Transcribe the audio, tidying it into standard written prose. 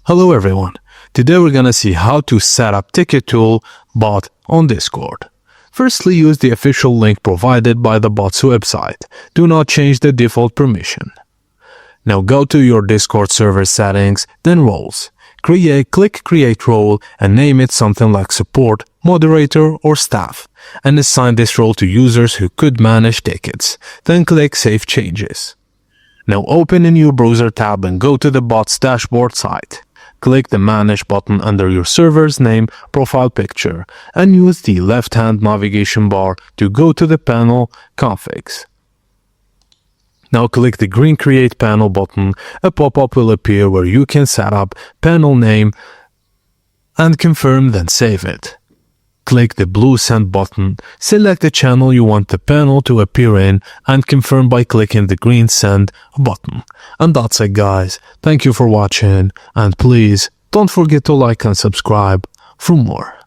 Hello everyone, today we're gonna see how to set up Ticket Tool bot on Discord. Firstly, use the official link provided by the bot's website. Do not change the default permission. Now go to your Discord server settings, then roles. Click create role and name it something like support, moderator or staff, and assign this role to users who could manage tickets. Then click save changes. Now open a new browser tab and go to the bot's dashboard site. Click the Manage button under your server's name profile picture and use the left-hand navigation bar to go to the panel Configs. Now click the green Create Panel button. A pop-up will appear where you can set up panel name and confirm, then save it. Click the blue Send button, select the channel you want the panel to appear in and confirm by clicking the green Send button. And that's it guys, thank you for watching and please don't forget to like and subscribe for more.